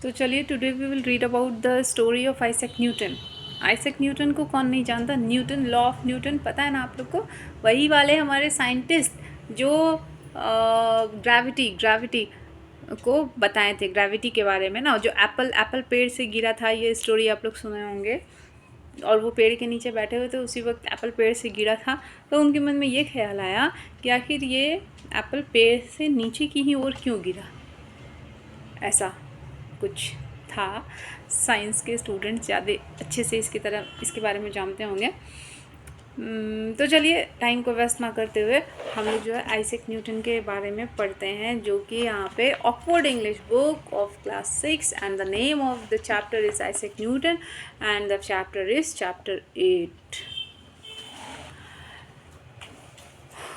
तो चलिए today we will read about the story of Isaac Newton. Isaac Newton को कौन नहीं जानता। न्यूटन, लॉ ऑफ न्यूटन पता है ना आप लोग को। वही वाले हमारे साइंटिस्ट जो ग्रेविटी को बताए थे, ग्रेविटी के बारे में ना। जो एप्पल पेड़ से गिरा था, ये स्टोरी आप लोग सुने होंगे। और वो पेड़ के नीचे बैठे हुए थे, उसी वक्त एप्पल पेड़ से गिरा था। तो उनके मन में ये ख्याल आया कि आखिर ये एप्पल पेड़ से नीचे की ही ओर क्यों गिरा। ऐसा कुछ था। साइंस के स्टूडेंट ज़्यादा अच्छे से इसके बारे में जानते होंगे। तो चलिए टाइम को वेस्ट ना करते हुए हम लोग जो है आइजैक न्यूटन के बारे में पढ़ते हैं, जो कि यहाँ पे Oxford English book of class 6 and the name of the chapter is Isaac Newton and the chapter is chapter 8।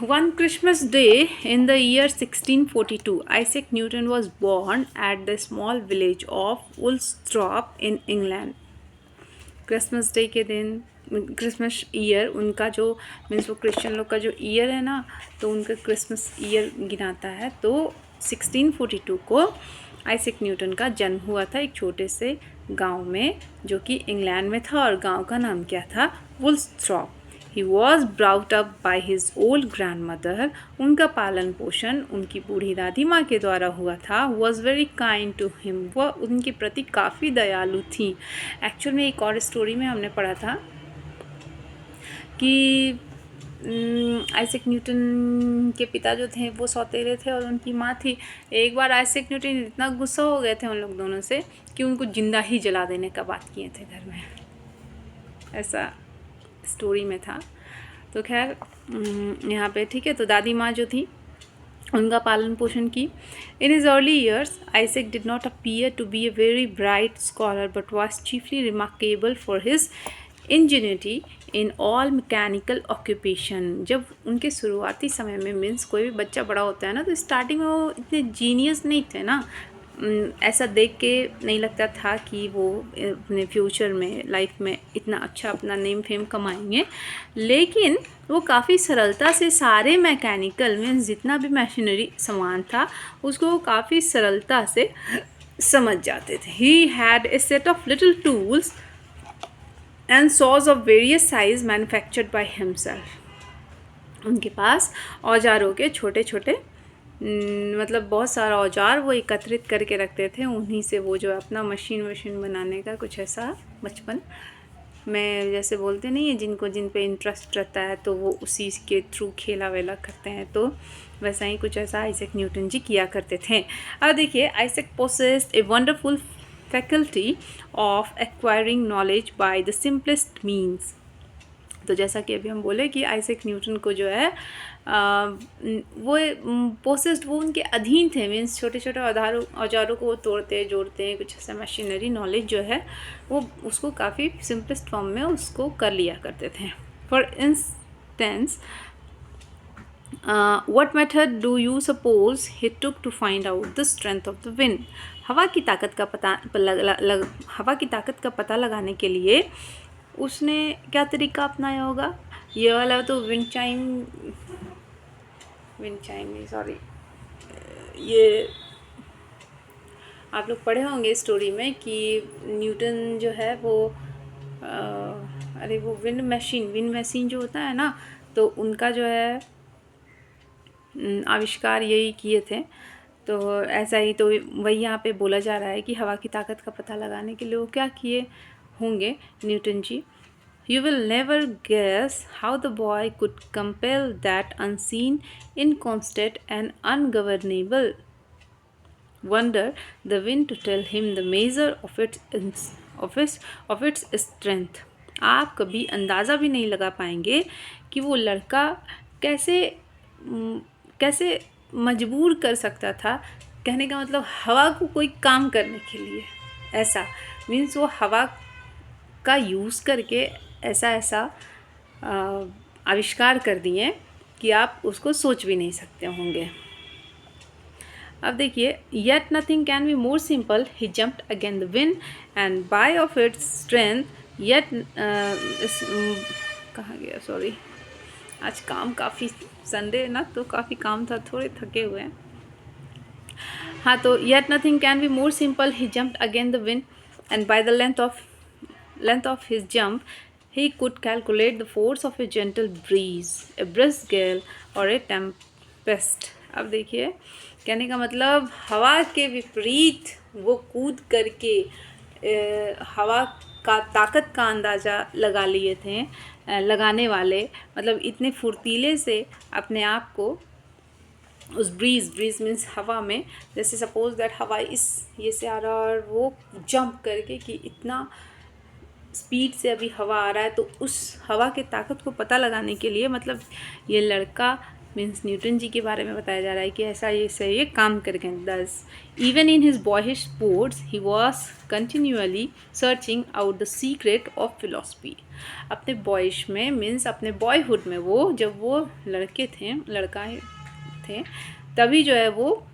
One Christmas day in the year 1642, Isaac Newton was born at the small village of Woolsthorpe in England. Christmas day के दिन, Christmas year उनका जो means वो Christian लोग का जो year है ना, तो उनका क्रिसमस ईयर गिनाता है। तो 1642 को आइजैक न्यूटन का जन्म हुआ था एक छोटे से गांव में, जो कि इंग्लैंड में था। और गांव का नाम क्या था? वुल्सथ्रॉप। He was brought up by his old grandmother. उनका पालन पोषण उनकी बूढ़ी दादी माँ के द्वारा हुआ था। Was very kind to him. वह उनके प्रति काफ़ी दयालु थी। एक्चुअल में एक और स्टोरी में हमने पढ़ा था कि आइजैक न्यूटन के पिता जो थे वो सौतेले थे और उनकी माँ थी। एक बार आइजैक न्यूटन इतना गुस्सा हो गए थे उन लोग दोनों से कि उनको जिंदा ही जला देने का बात किए थे घर में। ऐसा स्टोरी में था। तो खैर यहाँ पे ठीक है। तो दादी माँ जो थी उनका पालन पोषण की। In his early years Isaac did not appear to be a very bright scholar but was chiefly remarkable for his ingenuity in all mechanical occupation. जब उनके शुरुआती समय में मीन्स कोई भी बच्चा बड़ा होता है ना, तो स्टार्टिंग में वो इतने जीनियस नहीं थे ना। ऐसा देख के नहीं लगता था कि वो अपने फ्यूचर में, लाइफ में इतना अच्छा अपना नेम फेम कमाएंगे। लेकिन वो काफ़ी सरलता से सारे मैकेनिकल में जितना भी मशीनरी सामान था उसको वो काफ़ी सरलता से समझ जाते थे। He had a set of little tools and saws of various size manufactured by himself. उनके पास औजारों के छोटे छोटे मतलब बहुत सारा औजार वो एकत्रित करके रखते थे। उन्हीं से वो जो अपना मशीन बनाने का कुछ ऐसा बचपन में, जैसे बोलते नहीं है जिन पे इंटरेस्ट रहता है तो वो उसी के थ्रू खेला वेला करते हैं, तो वैसा ही कुछ ऐसा आइजैक न्यूटन जी किया करते थे। अब देखिए, Isaac possessed a wonderful faculty of acquiring knowledge by the simplest means. तो जैसा कि अभी हम बोले कि आइजैक न्यूटन को जो है वो पोसेस्ड, वो उनके अधीन थे। मीन्स छोटे छोटे औजारों को वो तोड़ते जोड़ते हैं, कुछ ऐसा मशीनरी नॉलेज जो है वो उसको काफ़ी सिंपलेस्ट फॉर्म में उसको कर लिया करते थे। For instance, what method do you suppose he took to find out the strength of the wind? हवा की ताकत का पता लगाने के लिए उसने क्या तरीका अपनाया होगा? ये वाला तो विंड चाइम नहीं, सॉरी, ये आप लोग पढ़े होंगे स्टोरी में कि न्यूटन जो है वो वो विंड मशीन जो होता है ना, तो उनका जो है आविष्कार यही किए थे। तो ऐसा ही तो वही यहाँ पे बोला जा रहा है कि हवा की ताकत का पता लगाने के लिए वो क्या किए होंगे Newton ji. You will never guess how the boy could compel that unseen, inconstant and ungovernable wonder the wind to tell him the measure of its strength. आप कभी अंदाज़ा भी नहीं लगा पाएंगे कि वो लड़का कैसे मजबूर कर सकता था। कहने का मतलब हवा को कोई काम करने के लिए, ऐसा मीन्स वो हवा का यूज़ करके ऐसा आविष्कार कर दिए कि आप उसको सोच भी नहीं सकते होंगे। अब देखिए, yet nothing can be more simple, he jumped again the wind and by of its strength yet कहाँ गया, सॉरी, आज काम काफ़ी, संडे ना तो काफ़ी काम था, थोड़े थके हुए हैं। हाँ, तो yet nothing can be more simple. He jumped against the wind, and by the length of his jump, he could calculate the force of a gentle breeze, a brisk gale, or a tempest. अब देखिए, कहने का मतलब हवा के विपरीत वो कूद करके हवा का ताकत का अंदाज़ा लगा लिए थे लगाने वाले, मतलब इतने फुर्तीले से अपने आप को उस ब्रीज मीन्स हवा में, जैसे सपोज दैट हवा इस ये से आ रहा और वो जंप करके कि इतना स्पीड से अभी हवा आ रहा है, तो उस हवा के ताकत को पता लगाने के लिए, मतलब ये लड़का मीन्स न्यूटन जी के बारे में बताया जा रहा है कि ऐसा ये काम करके दस even in his boyish sports he was continually searching out the secret of philosophy. अपने बॉयिश में मीन्स अपने बॉयहुड में, वो जब वो लड़का थे तभी जो है वो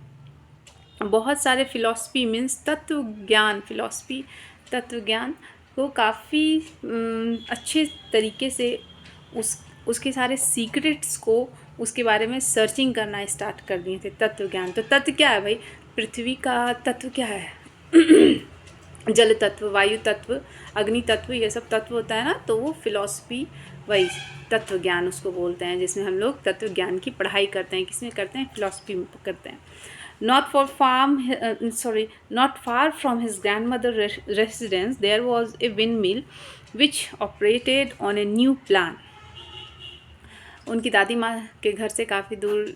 बहुत सारे फिलॉसफी मीन्स तत्व ज्ञान को काफ़ी अच्छे तरीके से उसके सारे सीक्रेट्स को उसके बारे में सर्चिंग करना स्टार्ट कर दिए थे। तत्व ज्ञान, तो तत्व क्या है भाई? पृथ्वी का तत्व क्या है? जल तत्व, वायु तत्व, अग्नि तत्व, ये सब तत्व होता है ना, तो वो फिलॉसफी वही तत्व ज्ञान उसको बोलते हैं, जिसमें हम लोग तत्व ज्ञान की पढ़ाई करते हैं। किसमें करते हैं? फिलॉसफी में करते हैं। Not far from his grandmother's residence, there was a windmill which operated on a new plan. उनकी दादी माँ के घर से काफ़ी दूर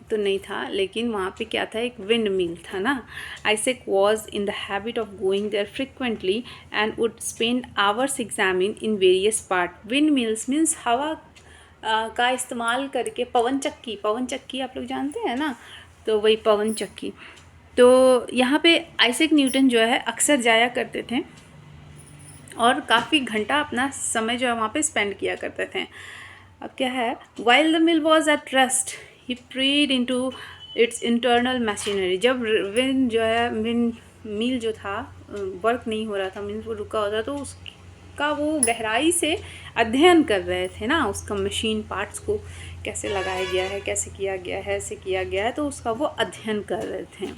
तो नहीं था, लेकिन वहाँ पे क्या था? एक विंड मिल था ना। Isaac was in the habit of going there frequently and would spend hours examining various part. Windmills means हवा का इस्तेमाल करके, पवन चक्की आप लोग जानते हैं ना, तो वही पवन चक्की। तो यहाँ पे आइजैक न्यूटन जो है अक्सर जाया करते थे और काफ़ी घंटा अपना समय जो है वहाँ पे स्पेंड किया करते थे। अब क्या है? While the mill was at rest he preyed into its internal machinery. जब विंड मिल जो था वर्क नहीं हो रहा था, मीन्स वो रुका होता, तो उसका वो गहराई से अध्ययन कर रहे थे ना, उसका मशीन पार्ट्स को कैसे लगाया गया है, कैसे किया गया है, ऐसे किया गया है, तो उसका वो अध्ययन कर रहे थे।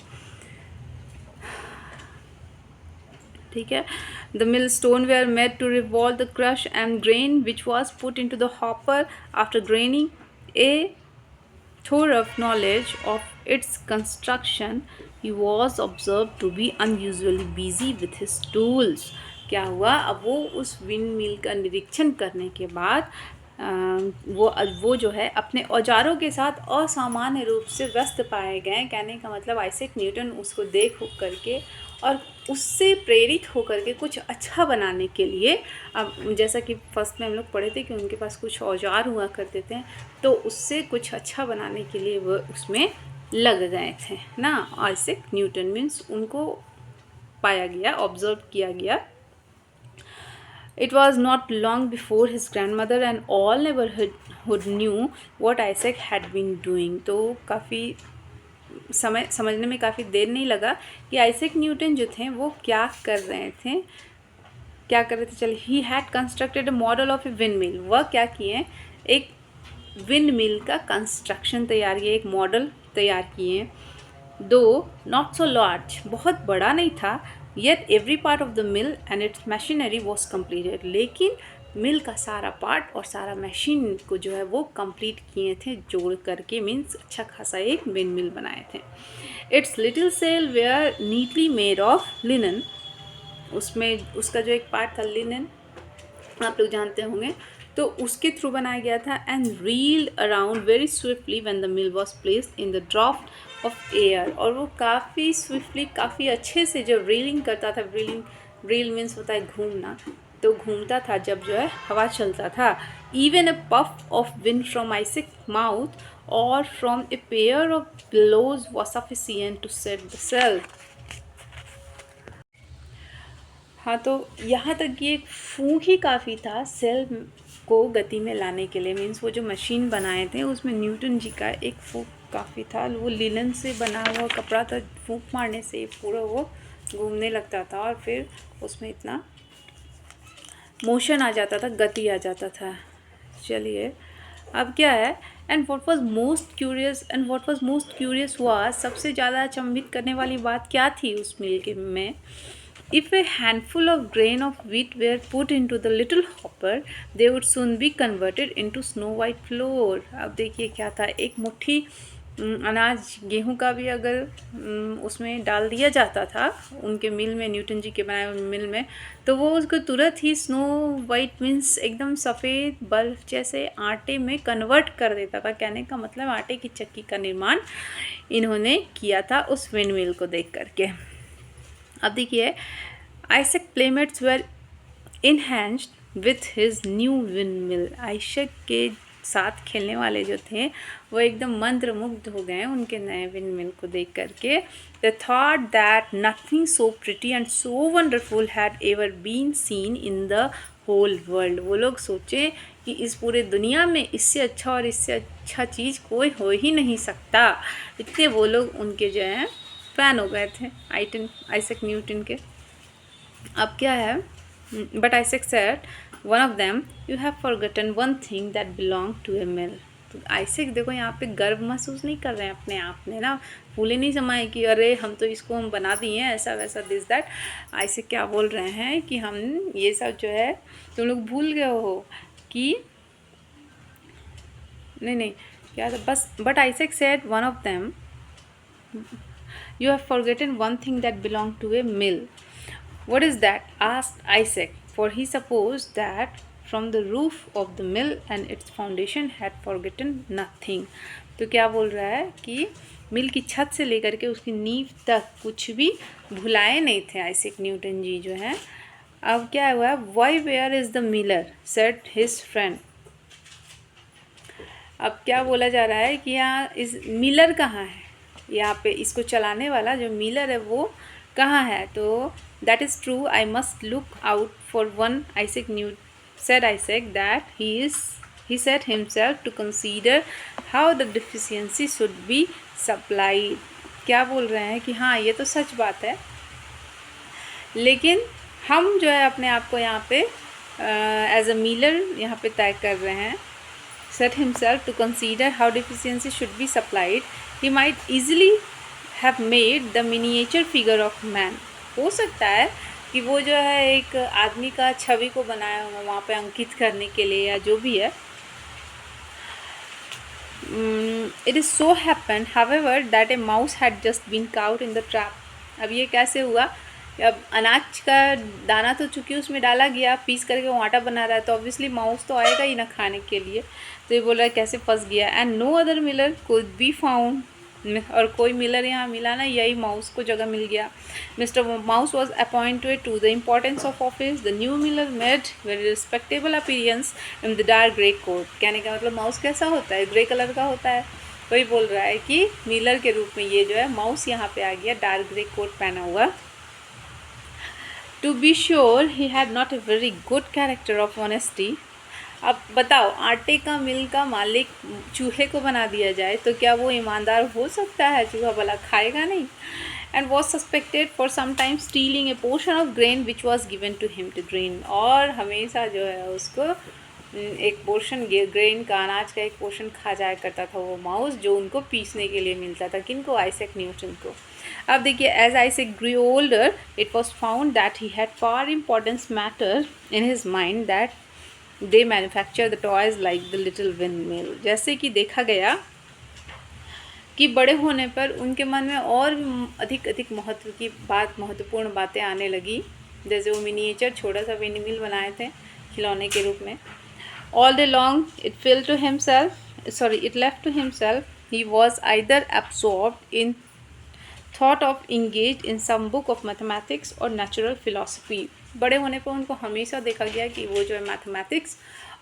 ठीक है। The millstone were made to revolve the crush and grain which was put into the hopper after graining. A thorough knowledge of its construction, he was observed to be unusually busy with his tools. क्या हुआ? अब वो उस wind mill का निरीक्षण करने के बाद वो जो है अपने औजारों के साथ असामान्य रूप से व्यस्त पाए गए। कहने का मतलब आइजैक न्यूटन उसको देख करके और उससे प्रेरित होकर के कुछ अच्छा बनाने के लिए, अब जैसा कि फर्स्ट में हम लोग पढ़े थे कि उनके पास कुछ औजार हुआ करते थे, तो उससे कुछ अच्छा बनाने के लिए वो उसमें लग गए थे ना। आइजैक न्यूटन मीन्स उनको पाया गया, ऑब्जर्व किया गया। It was not long before his grandmother and all neighborhood knew what Isaac had been doing. तो काफ़ी समझने में काफ़ी देर नहीं लगा कि आइजैक न्यूटन जो थे वो क्या कर रहे थे। चलिए, he had constructed a model of a wind mill. वह क्या किए? एक विंड मिल का कंस्ट्रक्शन तैयार किए, एक मॉडल तैयार किए। दो नॉट सो लार्ज, बहुत बड़ा नहीं था, yet every part of the mill and its machinery was completed. लेकिन मिल का सारा पार्ट और सारा मशीन को जो है वो कंप्लीट किए थे जोड़ करके, मीन्स अच्छा खासा एक विंड मिल बनाए थे। Its little sail were neatly made of linen. उसमें उसका जो एक पार्ट था लिनन, आप लोग जानते होंगे, तो उसके थ्रू बनाया गया था। And reeled around very swiftly when the mill was placed in the draft of air. और वो काफ़ी स्विफ्टली, काफ़ी अच्छे से जब रीलिंग करता था, रील मीन्स होता है घूमना, तो घूमता था जब जो है हवा चलता था। Even a puff of wind from Isaac mouth or from a pair of blows was sufficient to set the sail. हाँ, तो यहाँ तक कि एक फूंक ही काफ़ी था सेल को गति में लाने के लिए। मीन्स वो जो मशीन बनाए थे उसमें न्यूटन जी का एक फूंक काफ़ी था। वो लिनन से बना हुआ कपड़ा था, फूंक मारने से पूरा वो घूमने लगता था और फिर उसमें इतना मोशन आ जाता था, गति आ जाता था। चलिए, अब क्या है? And what was most curious हुआ, सबसे ज़्यादा अचंभित करने वाली बात क्या थी उस मिल के में, if A handful of grain of wheat were put into the little hopper, they would soon be converted into snow white flour. अब देखिए क्या था, एक मुट्ठी अनाज गेहूं का भी अगर उसमें डाल दिया जाता था उनके मिल में, न्यूटन जी के बनाए हुए मिल में, तो वो उसको तुरंत ही स्नो वाइट मीन्स एकदम सफ़ेद बर्फ जैसे आटे में कन्वर्ट कर देता था। कहने का मतलब आटे की चक्की का निर्माण इन्होंने किया था उस विंड मिल को देख करके। अब देखिए, Isaac playmates were enhanced with his new wind mill. Isaac के साथ खेलने वाले जो थे वो एकदम मंत्रमुग्ध हो गए उनके नए विंड मिल को देख करके। They thought that nothing so pretty and so wonderful had ever been seen in the whole world. वो लोग सोचे कि इस पूरे दुनिया में इससे अच्छा और इससे अच्छा चीज़ कोई हो ही नहीं सकता। इतने वो लोग उनके जो हैं फ़ैन हो गए थे आइजैक न्यूटन के। अब क्या है, but Isaac said one of them, you have forgotten one thing that belong to a mill. तो आइजैक देखो यहाँ पे गर्व महसूस नहीं कर रहे हैं अपने आप में ना, फूले नहीं समाए कि अरे हम तो इसको हम बना दिए हैं ऐसा वैसा दिस दैट। आइजैक क्या बोल रहे हैं कि हम ये सब जो है तुम लोग भूल गए हो कि नहीं क्या था बस, but Isaac said one of them, you have forgotten one thing that belonged to a mill. What is that? Asked Isaac, for he supposed that from the roof of the mill and its foundation had forgotten nothing. तो क्या बोल रहा है कि मिल की छत से लेकर के उसकी नींव तक कुछ भी भुलाए नहीं थे आइजैक न्यूटन जी जो है। अब क्या हुआ, why where is the miller said his friend. अब क्या बोला जा रहा है कि यहाँ इस मिलर कहाँ है, यहाँ पे इसको चलाने वाला जो मिलर है वो कहाँ है। तो that is true, I must look out for one. Isaac said Isaac that he set himself to consider how the deficiency should be supplied. क्या बोल रहे हैं कि हाँ ये तो सच बात है, लेकिन हम जो है अपने आप को यहाँ पे एज अ मिलर यहाँ पे तय कर रहे हैं। set himself to consider how deficiency should be supplied, he might easily have made the miniature figure of man. हो सकता है कि वो जो है एक आदमी का छवि को बनाया हुआ वहाँ पे अंकित करने के लिए या जो भी है। It is so happened, however, that a mouse had just been caught in the trap. अब ये कैसे हुआ, अब अनाज का दाना तो चूँकि उसमें डाला गया, पीस करके वो आटा बना रहा है, तो ऑब्वियसली माउस तो आएगा ही ना खाने के लिए। तो ये बोल रहा है कैसे फंस गया। And no other miller could be found, और कोई मिलर यहाँ मिला ना, यही माउस को जगह मिल गया। Mister mouse was appointed to the importance of office. The new miller made very respectable appearance in the dark grey coat. कहने का मतलब माउस कैसा होता है, ग्रे कलर का होता है। वही बोल रहा है कि मिलर के रूप में ये जो है माउस यहाँ पे आ गया, डार्क ग्रे कोट पहना हुआ। To be sure he had not a very good character of honesty. अब बताओ, आटे का मिल का मालिक चूहे को बना दिया जाए तो क्या वो ईमानदार हो सकता है? चूहा भला खाएगा नहीं। And was suspected for some time stealing a portion of grain which was given to him to grain. और हमेशा जो है उसको एक पोर्शन ग्रेन का, अनाज का एक पोर्शन खा जाया करता था वो माउस, जो उनको पीसने के लिए मिलता था। किनको? आइजैक न्यूटन को। अब देखिए, as Isaac grew older it was found that he had far importance matter in his mind that they manufacture the toys like the little windmill. जैसे कि देखा गया कि बड़े होने पर उनके मन में और अधिक महत्वपूर्ण बातें आने लगी। जैसे वो मिनिएचर छोटा सा विंड मिल बनाए थे खिलौने के रूप में। All day long it left to himself. He was either absorbed in thought of engaged in some book of mathematics or natural philosophy. बड़े होने पर उनको हमेशा देखा गया कि वो जो है मैथमेटिक्स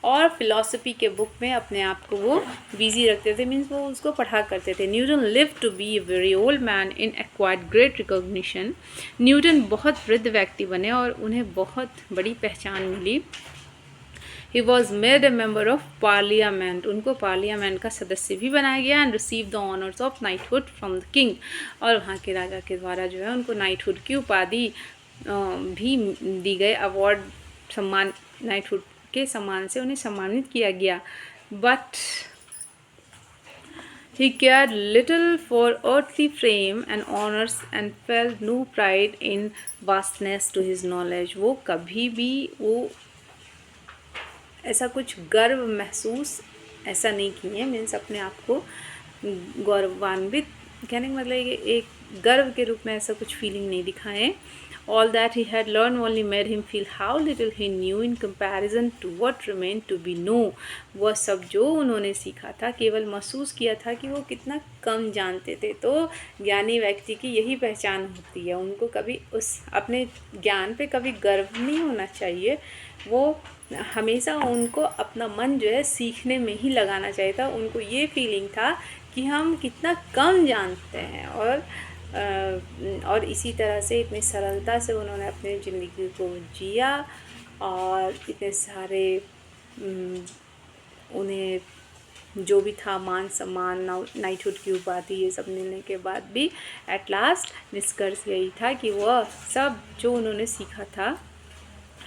और फिलॉसफी के बुक में अपने आप को वो बिजी रखते थे, मीन्स वो उसको पढ़ा करते थे। Newton live to be a very old man in acquired great recognition. Newton बहुत वृद्ध व्यक्ति बने और उन्हें बहुत बड़ी पहचान मिली। He was made a member of parliament. उनको पार्लियामेंट का सदस्य भी बनाया गया and receive the honours of knighthood from the king. और वहाँ के राजा के द्वारा जो है उनको नाइटहुड की उपाधि भी दी गई। अवार्ड, सम्मान, नाइटहुड के सम्मान से उन्हें सम्मानित किया गया। But He cared little for earthly fame and honors and felt no pride in vastness to his knowledge. वो कभी भी वो ऐसा कुछ गर्व महसूस ऐसा नहीं किए, मीन्स अपने आप को गौरवान्वित कहने का मतलब है कि एक गर्व के रूप में ऐसा कुछ फीलिंग नहीं दिखाए. All that he had learned only made him feel how little he knew in comparison to what remained to be known. वह सब जो उन्होंने सीखा था केवल महसूस किया था कि वो कितना कम जानते थे. तो ज्ञानी व्यक्ति की यही पहचान होती है, उनको कभी उस अपने ज्ञान पे कभी गर्व नहीं होना चाहिए. वो हमेशा उनको अपना मन जो है सीखने में ही लगाना चाहिए था. उनको ये फीलिंग था कि हम कितना कम जानते हैं, और इसी तरह से इतनी सरलता से उन्होंने अपनी ज़िंदगी को जिया. और इतने सारे उन्हें जो भी था मान सम्मान, नाइटहुड की उपाधि, ये सब मिलने के बाद भी एट लास्ट निष्कर्ष यही था कि वह सब जो उन्होंने सीखा था,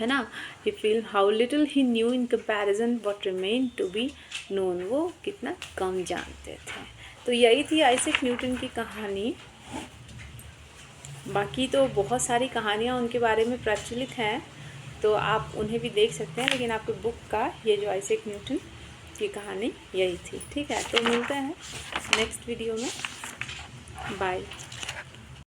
है ना, he feel how little he knew in comparison what remain to be known. वो कितना कम जानते थे. तो यही थी आइजैक न्यूटन की कहानी. बाकी तो बहुत सारी कहानियाँ उनके बारे में प्रचलित हैं, तो आप उन्हें भी देख सकते हैं, लेकिन आपकी बुक का ये जो आइजैक न्यूटन की कहानी यही थी. ठीक है, तो मिलते हैं नेक्स्ट वीडियो में. बाय.